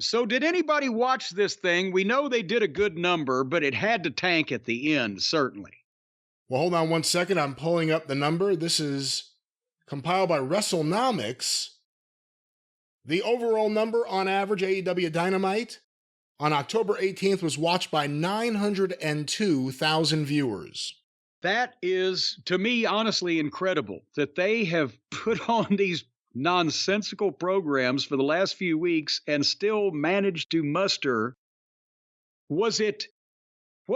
So did anybody watch this thing? We know they did a good number, but it had to tank at the end, certainly. Well, hold on one second. I'm pulling up the number. This is compiled by WrestleNomics. The overall number on average, AEW Dynamite, on October 18th was watched by 902,000 viewers. That is, to me, honestly incredible that they have put on these nonsensical programs for the last few weeks and still managed to muster. What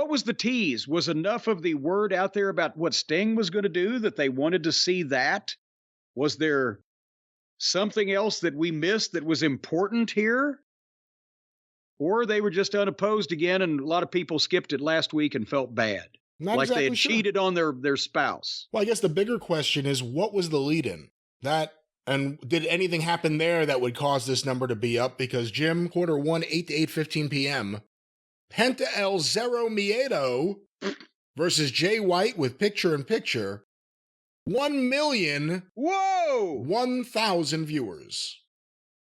was the tease? Was enough of the word out there about what Sting was going to do that they wanted to see that? Was there something else that we missed that was important here? Or they were just unopposed again, and a lot of people skipped it last week and felt bad. Not like exactly they had cheated on their spouse. Well, I guess the bigger question is, what was the lead-in? And did anything happen there that would cause this number to be up? Because Jim, quarter 1, 8 to 8:15 p.m., Penta El Zero Miedo versus Jay White with picture-in-picture, 1,000,000 Whoa! 1,000 viewers.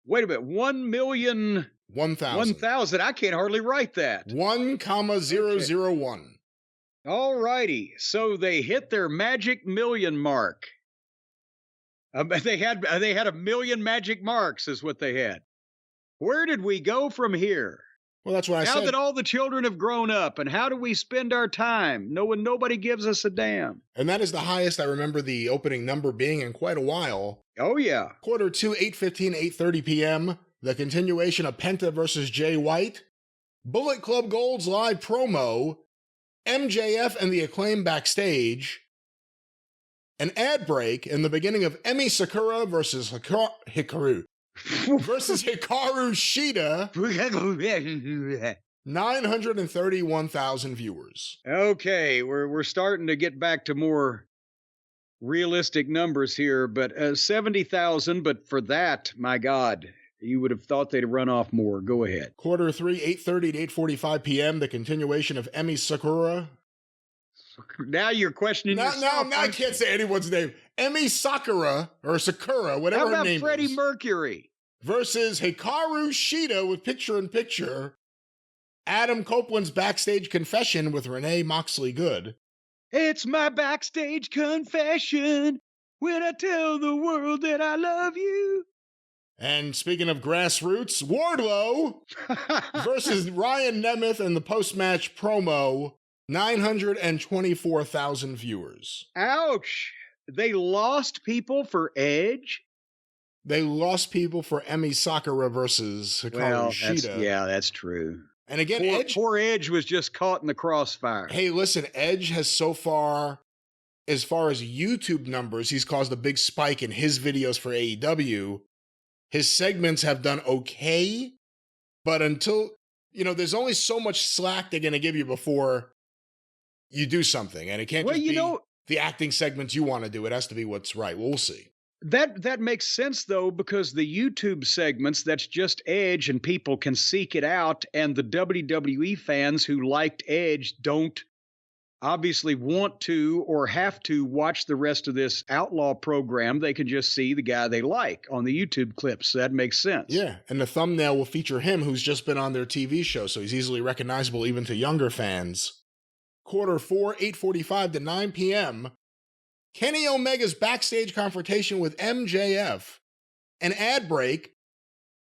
Wait a minute, 1,000,000 1,000. 1,000. I can't hardly write that. 1,001. All righty. So they hit their magic million mark. They had 1,000,000 magic marks is what they had. Where did we go from here? Well, that's what I said. Now that all the children have grown up, and how do we spend our time knowing nobody gives us a damn? And that is the highest I remember the opening number being in quite a while. Oh, yeah. Quarter 2, 8:15, 8:30 p.m., the continuation of Penta versus Jay White, Bullet Club Gold's live promo, MJF and the Acclaim backstage, an ad break in the beginning of Emi Sakura versus Hikaru Shida, 931,000 viewers. Okay, we're starting to get back to more realistic numbers here, but 70,000, but for that, my God, you would have thought they'd run off more. Go ahead. Quarter 3, 8:30 to 8:45 p.m., the continuation of Emi Sakura. Now you're questioning yourself. Now I can't say anyone's name. Emi Sakura, or Sakura, whatever her name is. How about Freddie Mercury? Versus Hikaru Shida with picture-in-picture. Adam Copeland's backstage confession with Renee Moxley Good. It's my backstage confession when I tell the world that I love you. And speaking of grassroots, Wardlow versus Ryan Nemeth in the post-match promo, 924,000 viewers. Ouch! They lost people for Edge? They lost people for Emi Sakura versus Hikaru Shida. That's true. And again, poor Edge was just caught in the crossfire. Hey, listen, Edge has so far, as YouTube numbers, he's caused a big spike in his videos for AEW. His segments have done okay, but until, there's only so much slack they're going to give you before you do something. And it can't just be the acting segments you want to do. It has to be what's right. We'll see. That makes sense, though, because the YouTube segments, that's just Edge, and people can seek it out, and the WWE fans who liked Edge don't obviously want to or have to watch the rest of this Outlaw program. They can just see the guy they like on the YouTube clips. So that makes sense. Yeah, and the thumbnail will feature him, who's just been on their TV show, so he's easily recognizable even to younger fans. Quarter 4, 8:45 to 9 p.m., Kenny Omega's backstage confrontation with MJF, an ad break,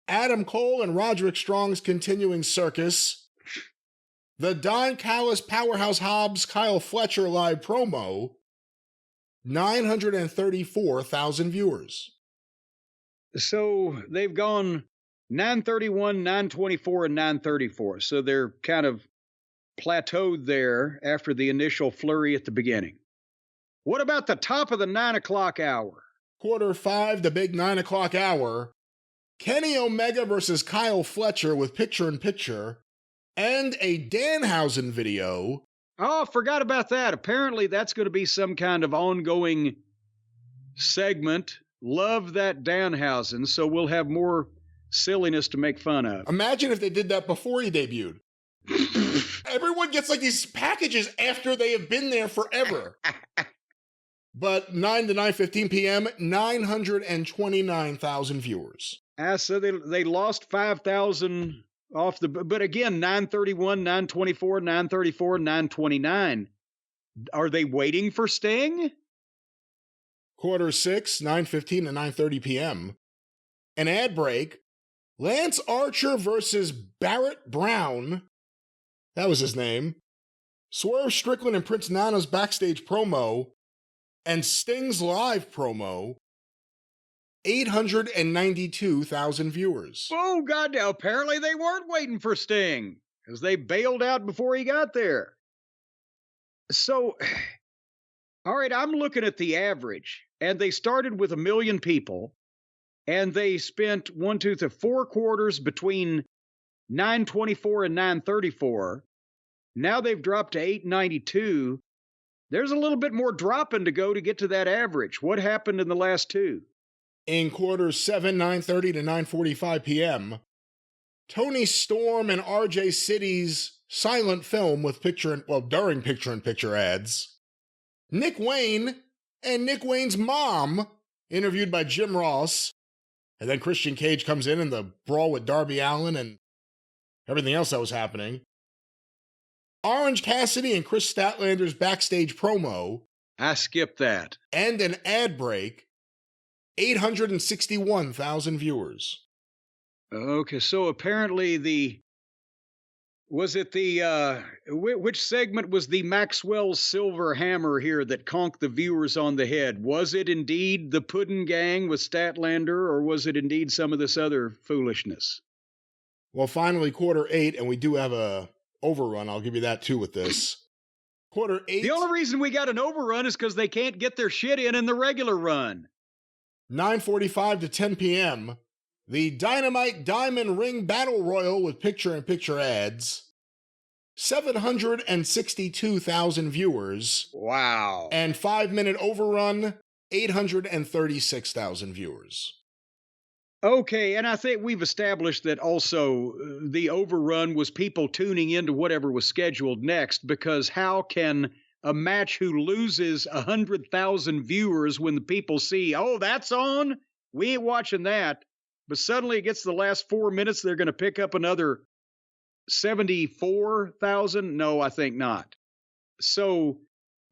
Adam Cole and Roderick Strong's continuing circus, the Don Callis Powerhouse Hobbs Kyle Fletcher live promo, 934,000 viewers. So they've gone 931, 924, and 934. So they're kind of plateaued there after the initial flurry at the beginning. What about the top of the 9 o'clock hour? Quarter 5, the big 9 o'clock hour. Kenny Omega versus Kyle Fletcher with picture-in-picture and a Danhausen video. Oh, forgot about that. Apparently that's going to be some kind of ongoing segment. Love that Danhausen, so we'll have more silliness to make fun of. Imagine if they did that before he debuted. Everyone gets like these packages after they have been there forever. But 9 to 9:15 p.m., 929,000 viewers. So they lost 5,000 off the, but again, 931, 924, 934, 929. Are they waiting for Sting? Quarter 6, 9:15 to 9:30 p.m. An ad break. Lance Archer versus Barrett Brown. That was his name. Swerve Strickland and Prince Nana's backstage promo. And Sting's live promo. 892,000 viewers. Oh, God, now apparently they weren't waiting for Sting because they bailed out before he got there. So, all right, I'm looking at the average, and they started with 1 million people, and they spent 4 quarters between 924 and 934. Now they've dropped to 892. There's a little bit more dropping to go to get to that average. What happened in the last two? In quarters 7, 9:30 to 9:45 p.m., Tony Storm and RJ City's silent film with during picture-in-picture ads. Nick Wayne and Nick Wayne's mom, interviewed by Jim Ross. And then Christian Cage comes in the brawl with Darby Allin and everything else that was happening. Orange Cassidy and Chris Statlander's backstage promo. I skipped that. And an ad break. 861,000 viewers. Okay, so apparently which segment was the Maxwell Silver Hammer here that conked the viewers on the head? Was it indeed the Puddin' Gang with Statlander, or was it indeed some of this other foolishness? Well, finally, quarter 8, and we do have a overrun. I'll give you that too with this. Quarter 8. The only reason we got an overrun is because they can't get their shit in the regular run. 9:45 to 10 p.m., the Dynamite Diamond Ring Battle Royal with picture-in-picture ads. 762,000 viewers. Wow. And 5-minute overrun, 836,000 viewers. Okay, and I think we've established that also the overrun was people tuning into whatever was scheduled next, because how can a match who loses 100,000 viewers when the people see, oh, that's on? We ain't watching that. But suddenly it gets to the last 4 minutes, they're going to pick up another 74,000? No, I think not. So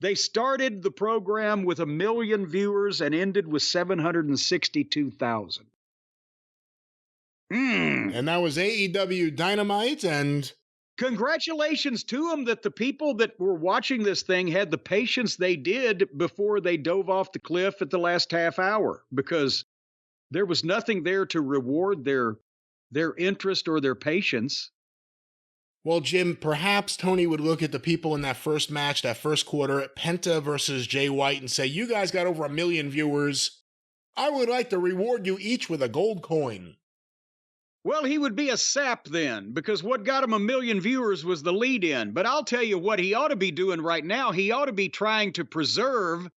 they started the program with 1 million viewers and ended with 762,000. And that was AEW Dynamite, and congratulations to them that the people that were watching this thing had the patience they did before they dove off the cliff at the last half hour, because there was nothing there to reward their interest or their patience. Well, Jim, perhaps Tony would look at the people in that first match, that first quarter, Penta versus Jay White, and say, you guys got over 1 million viewers. I would like to reward you each with a gold coin. Well, he would be a sap then, because what got him 1 million viewers was the lead-in. But I'll tell you what he ought to be doing right now. He ought to be trying to preserve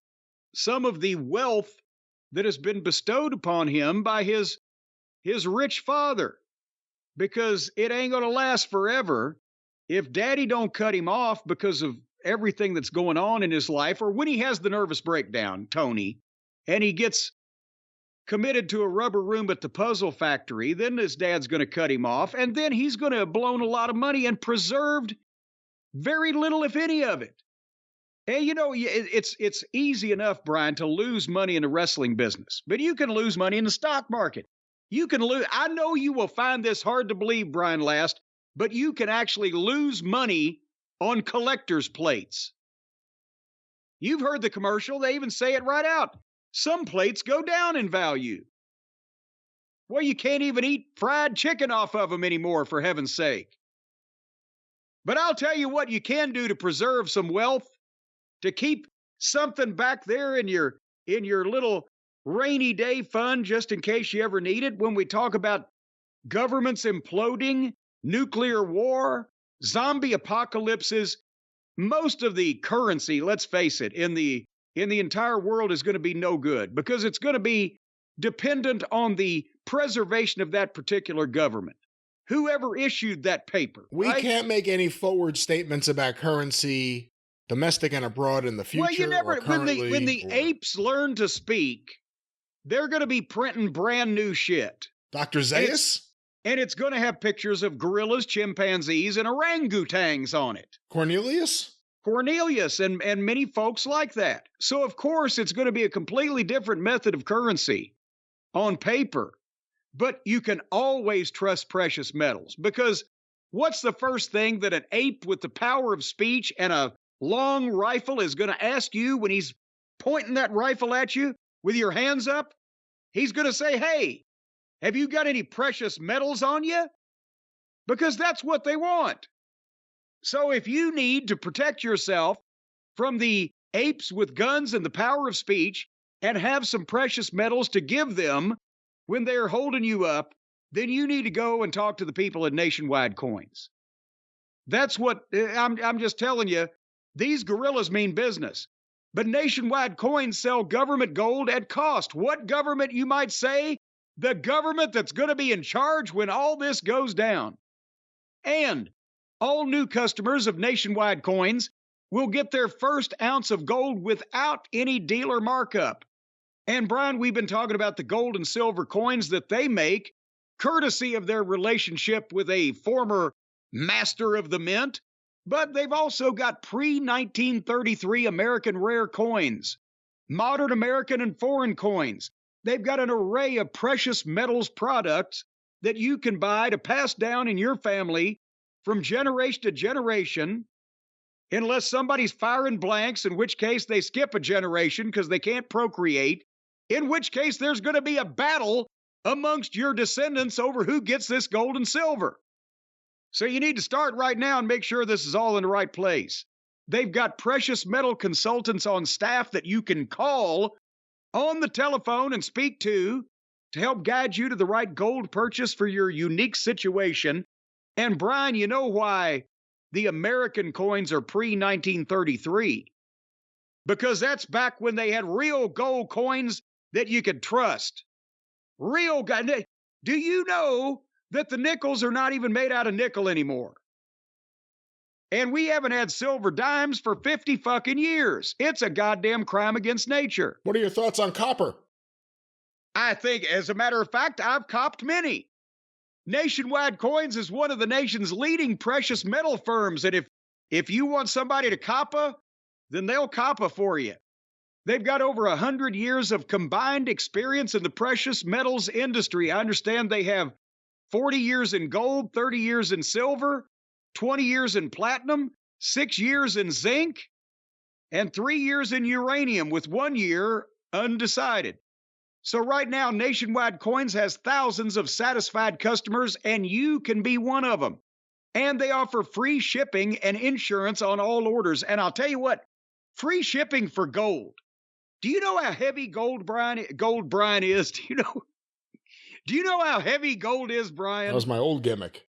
some of the wealth that has been bestowed upon him by his rich father, because it ain't going to last forever if Daddy don't cut him off because of everything that's going on in his life, or when he has the nervous breakdown, Tony, and he gets committed to a rubber room at the Puzzle Factory, then his dad's going to cut him off, and then he's going to have blown a lot of money and preserved very little, if any of it. And, you know, it's easy enough, Brian, to lose money in the wrestling business, but you can lose money in the stock market. You can lose. I know you will find this hard to believe, Brian Last, but you can actually lose money on collector's plates. You've heard the commercial. They even say it right out. Some plates go down in value. Well, you can't even eat fried chicken off of them anymore, for heaven's sake. But I'll tell you what you can do to preserve some wealth, to keep something back there in your little rainy day fund, just in case you ever need it. When we talk about governments imploding, nuclear war, zombie apocalypses, most of the currency, let's face it, in the entire world is going to be no good, because it's going to be dependent on the preservation of that particular government, whoever issued that paper. We can't make any forward statements about currency, domestic and abroad, in the future. Well, you never. When the or... apes learn to speak, they're going to be printing brand new shit. Dr. Zaius? And it's going to have pictures of gorillas, chimpanzees, and orangutans on it. Cornelius, and many folks like that. So, of course, it's going to be a completely different method of currency on paper. But you can always trust precious metals, because what's the first thing that an ape with the power of speech and a long rifle is going to ask you when he's pointing that rifle at you with your hands up? He's going to say, hey, have you got any precious metals on you? Because that's what they want. So if you need to protect yourself from the apes with guns and the power of speech and have some precious metals to give them when they're holding you up, then you need to go and talk to the people at Nationwide Coins. That's what I'm just telling you. These gorillas mean business. But Nationwide Coins sell government gold at cost. What government, you might say? The government that's going to be in charge when all this goes down. And all new customers of Nationwide Coins will get their first ounce of gold without any dealer markup. And Brian, we've been talking about the gold and silver coins that they make, courtesy of their relationship with a former master of the mint. But they've also got pre-1933 American rare coins, modern American and foreign coins. They've got an array of precious metals products that you can buy to pass down in your family from generation to generation, unless somebody's firing blanks, in which case they skip a generation because they can't procreate, in which case there's going to be a battle amongst your descendants over who gets this gold and silver. So you need to start right now and make sure this is all in the right place. They've got precious metal consultants on staff that you can call on the telephone and speak to help guide you to the right gold purchase for your unique situation. And Brian, you know why the American coins are pre-1933? Because that's back when they had real gold coins that you could trust. Real gold. Do you know that the nickels are not even made out of nickel anymore? And we haven't had silver dimes for 50 fucking years. It's a goddamn crime against nature. What are your thoughts on copper? I think, as a matter of fact, I've copped many. Nationwide Coins is one of the nation's leading precious metal firms. And if you want somebody to copper, then they'll copper for you. They've got over 100 years of combined experience in the precious metals industry. I understand they have 40 years in gold, 30 years in silver, 20 years in platinum, 6 years in zinc, and 3 years in uranium, with 1 year undecided. So right now, Nationwide Coins has thousands of satisfied customers, and you can be one of them. And they offer free shipping and insurance on all orders. And I'll tell you what, free shipping for gold. Do you know how heavy gold, Brian is? Do you know how heavy gold is, Brian? That was my old gimmick.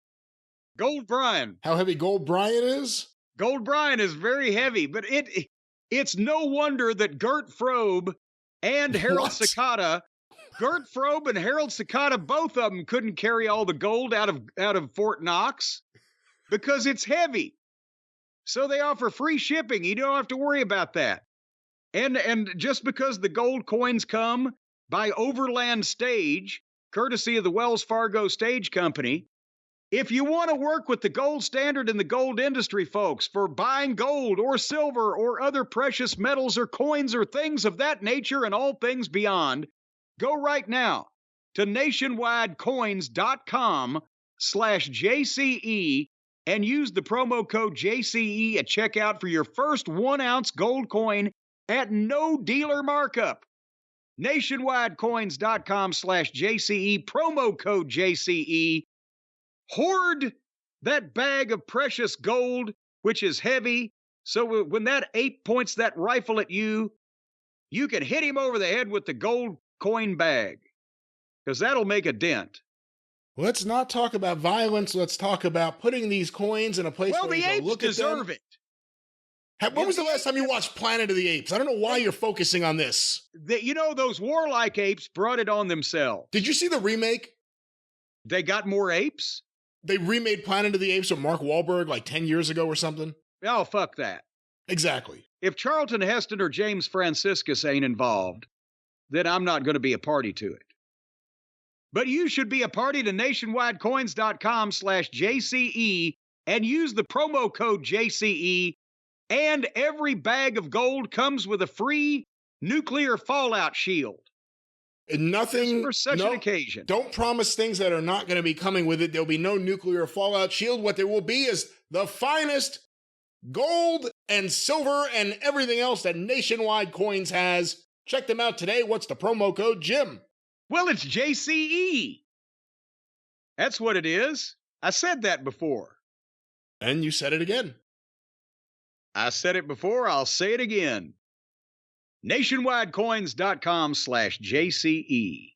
Gold Brian. How heavy Gold Brian is? Gold Brian is very heavy, but it's no wonder that Gert Frobe and Harold Cicada, Gert Frobe and Harold Cicada, both of them couldn't carry all the gold out of Fort Knox because it's heavy. So they offer free shipping. You don't have to worry about that. And just because the gold coins come by overland stage, courtesy of the Wells Fargo Stage Company, if you want to work with the gold standard in the gold industry, folks, for buying gold or silver or other precious metals or coins or things of that nature and all things beyond, go right now to nationwidecoins.com/JCE and use the promo code JCE at checkout for your first 1 ounce gold coin at no dealer markup. nationwidecoins.com/JCE, promo code JCE. Hoard that bag of precious gold, which is heavy, so when that ape points that rifle at you, you can hit him over the head with the gold coin bag, because that'll make a dent. Let's not talk about violence. Let's talk about putting these coins in a place where you can look at them. Well, the apes deserve it. When was the last time you watched Planet of the Apes? I don't know why you're focusing on this. Those warlike apes brought it on themselves. Did you see the remake? They got more apes? They remade Planet of the Apes with Mark Wahlberg like 10 years ago or something. Oh, fuck that. Exactly. If Charlton Heston or James Franciscus ain't involved, then I'm not going to be a party to it. But you should be a party to nationwidecoins.com/JCE and use the promo code JCE, and every bag of gold comes with a free nuclear fallout shield. Nothing for such an occasion. Don't promise things that are not going to be coming with it. There'll be no nuclear fallout shield. What there will be is the finest gold and silver and everything else that Nationwide Coins has. Check them out today. What's the promo code, Jim? Well, it's JCE. That's what it is. I said that before. And you said it again. I said it before. I'll say it again. NationwideCoins.com/JCE.